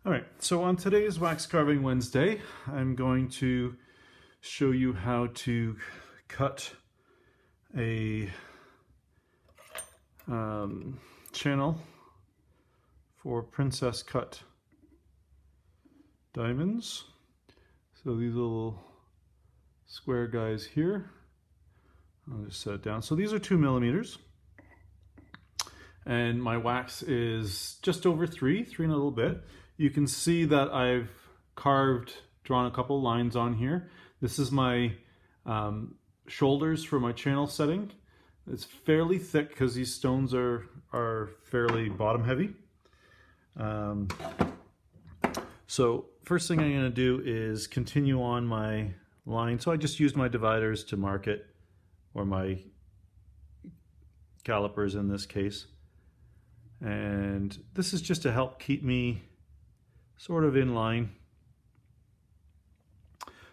All right, so on today's Wax Carving Wednesday, I'm going to show you how to cut a channel for princess cut diamonds. So these little square guys here, I'll just set it down. So these are 2 millimeters. And my wax is just over three and a little bit. You can see that I've drawn a couple lines on here. This is my shoulders for my channel setting. It's fairly thick because these stones are fairly bottom heavy. So first thing I'm going to do is continue on my line. So I just used my dividers to mark it, or my calipers in this case. And this is just to help keep me sort of in line.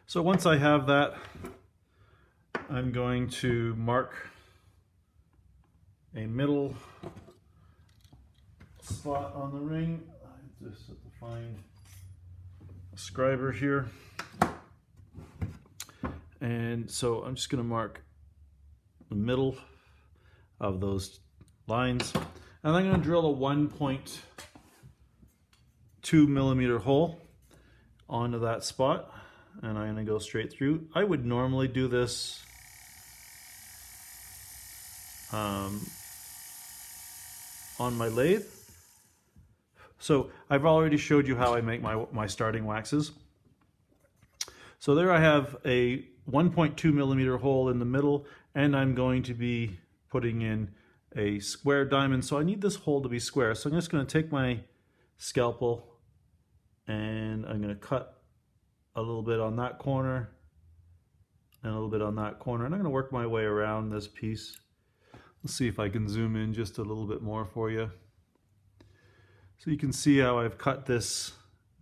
So once I have that, I'm going to mark a middle spot on the ring. I just have to find a scriber here. And so I'm just going to mark the middle of those lines. And I'm going to drill a 1.2 millimeter hole onto that spot, and I'm going to go straight through. I would normally do this on my lathe. So I've already showed you how I make my starting waxes. So there I have a 1.2 millimeter hole in the middle, and I'm going to be putting in a square diamond. So I need this hole to be square. So I'm just going to take my scalpel and I'm going to cut a little bit on that corner and a little bit on that corner. And I'm going to work my way around this piece. Let's see if I can zoom in just a little bit more for you. So you can see how I've cut this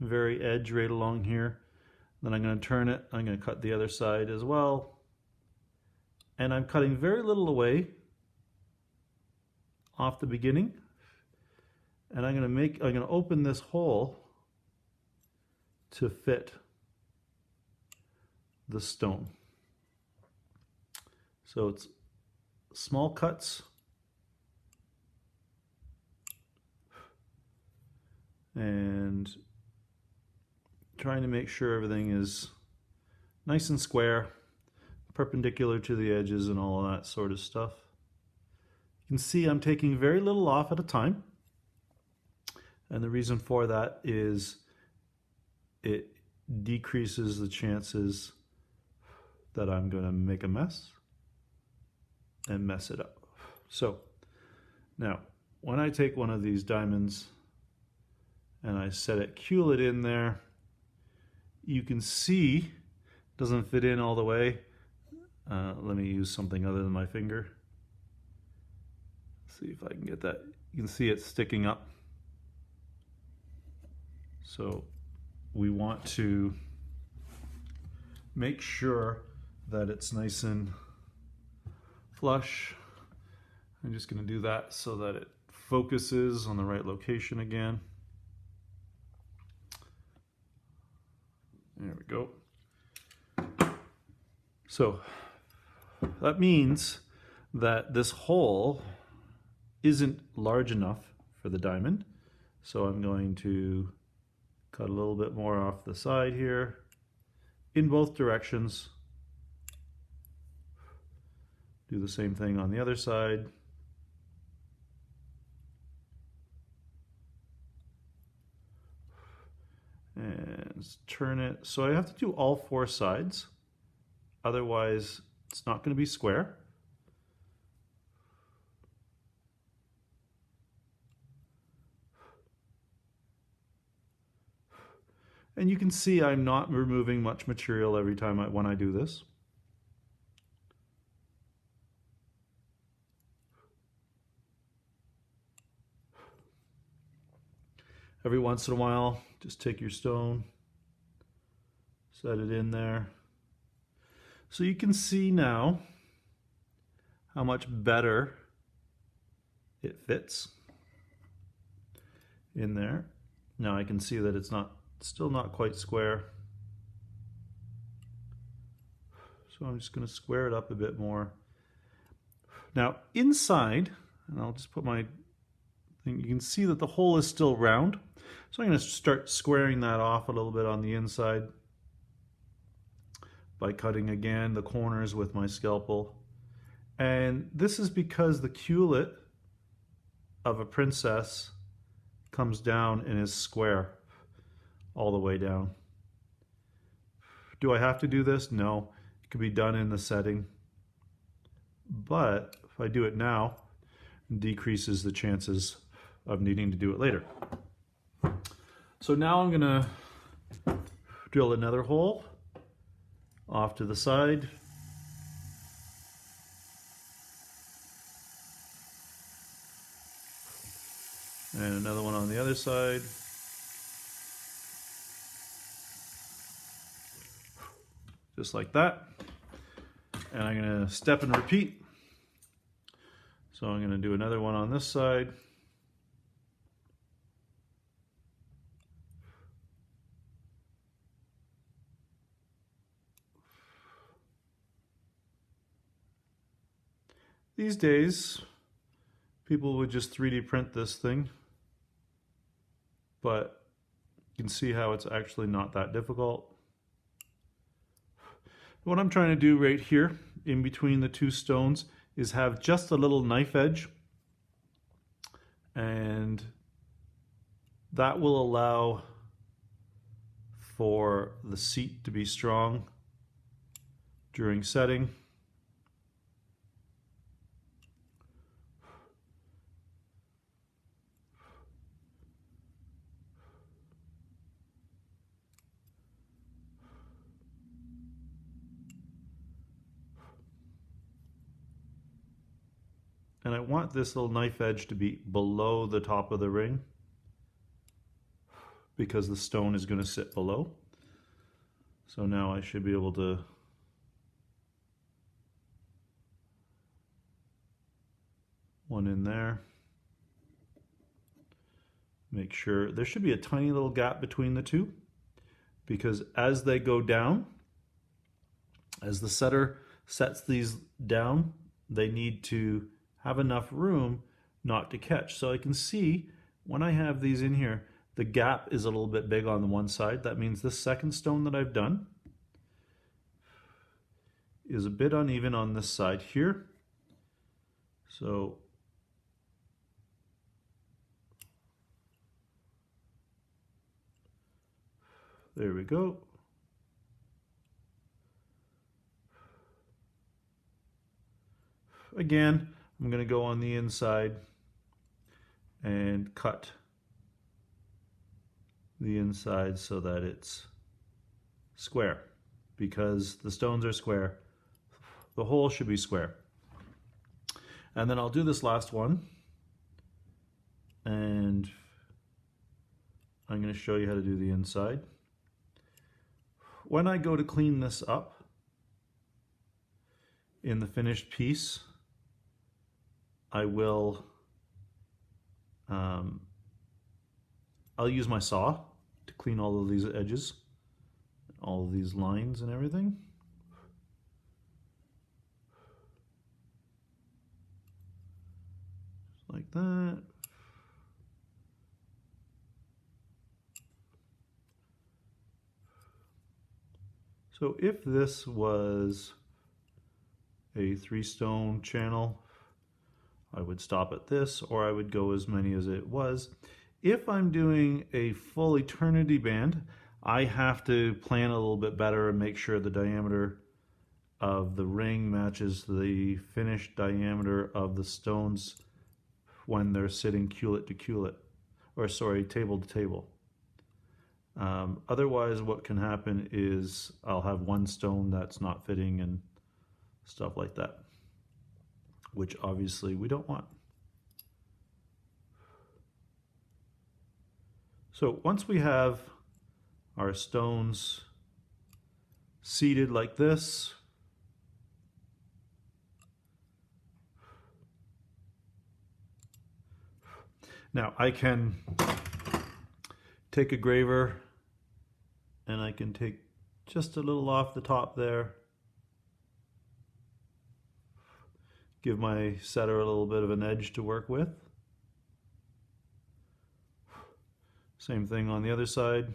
very edge right along here. Then I'm going to turn it. I'm going to cut the other side as well. And I'm cutting very little away off the beginning, and I'm going to open this hole to fit the stone. So it's small cuts and trying to make sure everything is nice and square, perpendicular to the edges and all of that sort of stuff. You can see I'm taking very little off at a time, and the reason for that is it decreases the chances that I'm going to make a mess and mess it up. So now when I take one of these diamonds and I cule it in there, you can see it doesn't fit in all the way. Let me use something other than my finger. See if I can get that. You can see it sticking up. So we want to make sure that it's nice and flush. I'm just going to do that so that it focuses on the right location again. There we go. So that means that this hole isn't large enough for the diamond. So I'm going to cut a little bit more off the side here in both directions. Do the same thing on the other side. And turn it. So I have to do all 4 sides. Otherwise, it's not going to be square. And you can see I'm not removing much material every time when I do this. Every once in a while, just take your stone, set it in there. So you can see now how much better it fits in there. Now I can see that it's still not quite square. So I'm just going to square it up a bit more. Now inside, and I'll just put my thing, you can see that the hole is still round. So I'm going to start squaring that off a little bit on the inside by cutting again the corners with my scalpel. And this is because the culet of a princess comes down and is square all the way down. Do I have to do this? No. It can be done in the setting. But if I do it now, it decreases the chances of needing to do it later. So now I'm going to drill another hole off to the side. And another one on the other side. Just like that. And I'm going to step and repeat. So I'm going to do another one on this side. These days, people would just 3D print this thing, but you can see how it's actually not that difficult. What I'm trying to do right here, in between the two stones, is have just a little knife edge, and that will allow for the seat to be strong during setting. And I want this little knife edge to be below the top of the ring because the stone is going to sit below. So now I should be able to one in there. Make sure there should be a tiny little gap between the two, because as they go down, as the setter sets these down, they need to have enough room not to catch. So I can see when I have these in here, the gap is a little bit big on the one side. That means this second stone that I've done is a bit uneven on this side here. So there we go. Again, I'm going to go on the inside and cut the inside so that it's square, because the stones are square. The hole should be square. And then I'll do this last one, and I'm going to show you how to do the inside. When I go to clean this up in the finished piece, I will, I'll use my saw to clean all of these edges, all of these lines and everything. Just like that. So if this was a 3-stone channel, I would stop at this, or I would go as many as it was. If I'm doing a full eternity band, I have to plan a little bit better and make sure the diameter of the ring matches the finished diameter of the stones when they're sitting culet to culet, or sorry, table to table. Otherwise, what can happen is I'll have one stone that's not fitting and stuff like that, which obviously we don't want. So once we have our stones seated like this, now I can take a graver and I can take just a little off the top there. Give my setter a little bit of an edge to work with. Same thing on the other side.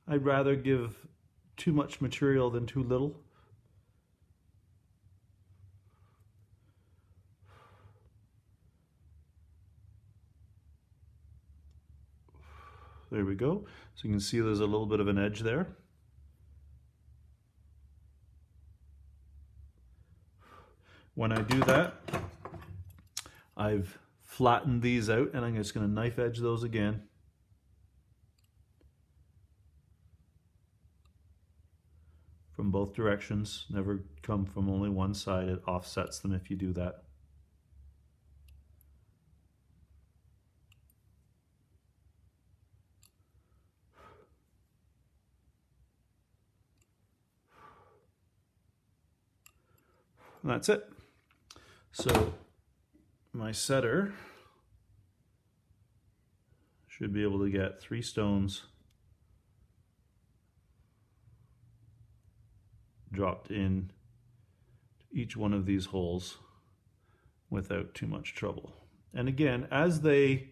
I'd rather give too much material than too little. There we go. So you can see there's a little bit of an edge there. When I do that, I've flattened these out and I'm just going to knife edge those again. From both directions. Never come from only one side. It offsets them if you do that. And that's it. So my setter should be able to get 3 stones dropped in each one of these holes without too much trouble. And again, as they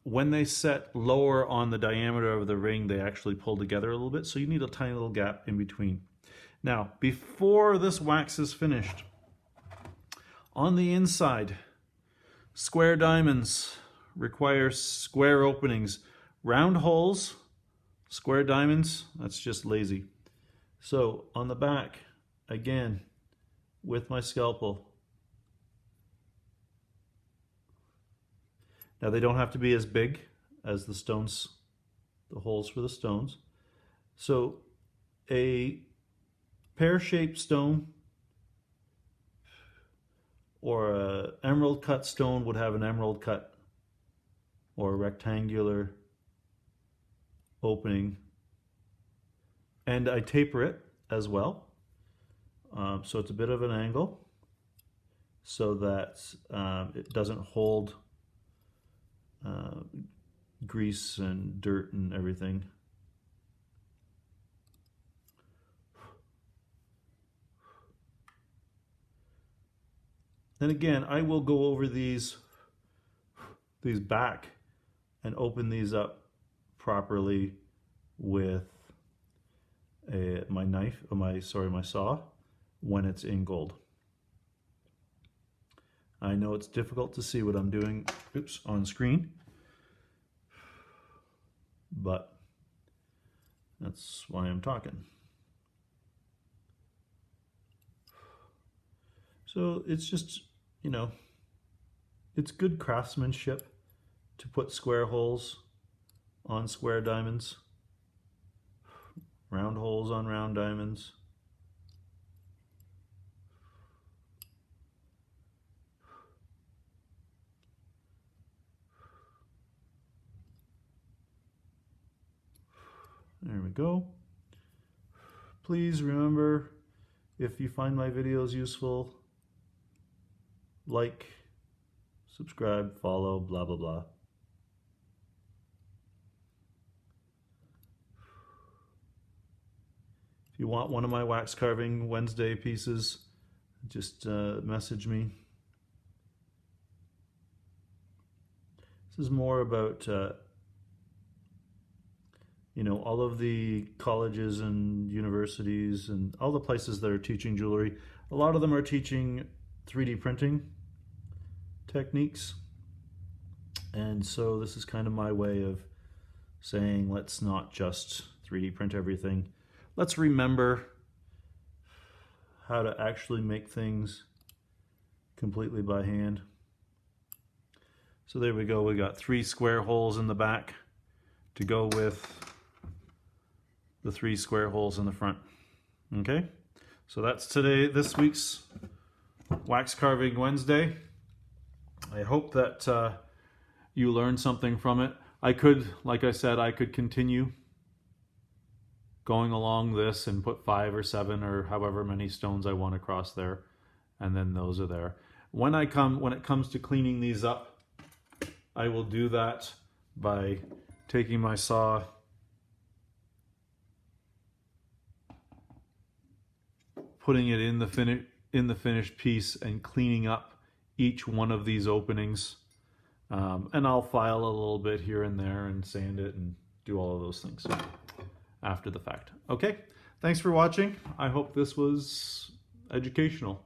when they set lower on the diameter of the ring, they actually pull together a little bit, so you need a tiny little gap in between. Now, before this wax is finished, on the inside, square diamonds require square openings. Round holes, square diamonds, that's just lazy. So on the back, again, with my scalpel. Now they don't have to be as big as the stones, the holes for the stones. So a pear-shaped stone or an emerald cut stone would have an emerald cut or a rectangular opening, and I taper it as well, so it's a bit of an angle so that it doesn't hold grease and dirt and everything. Then again, I will go over these back and open these up properly with my knife, or my saw, when it's in gold. I know it's difficult to see what I'm doing, on screen, but that's why I'm talking. So it's just, it's good craftsmanship to put square holes on square diamonds, round holes on round diamonds. There we go. Please remember, if you find my videos useful, like, subscribe, follow, blah, blah, blah. If you want one of my wax carving Wednesday pieces, just message me. This is more about all of the colleges and universities and all the places that are teaching jewelry. A lot of them are teaching 3D printing techniques, and so this is kind of my way of saying, let's not just 3D print everything. Let's remember how to actually make things completely by hand. So there we go. We got 3 square holes in the back to go with the 3 square holes in the front. Okay, so that's this week's Wax Carving Wednesday. I hope that you learned something from it. Like I said, I could continue going along this and put 5 or 7 or however many stones I want across there, and then those are there. When it comes to cleaning these up, I will do that by taking my saw, putting it in the finished piece and cleaning up each one of these openings. And I'll file a little bit here and there and sand it and do all of those things after the fact. Okay, thanks for watching. I hope this was educational.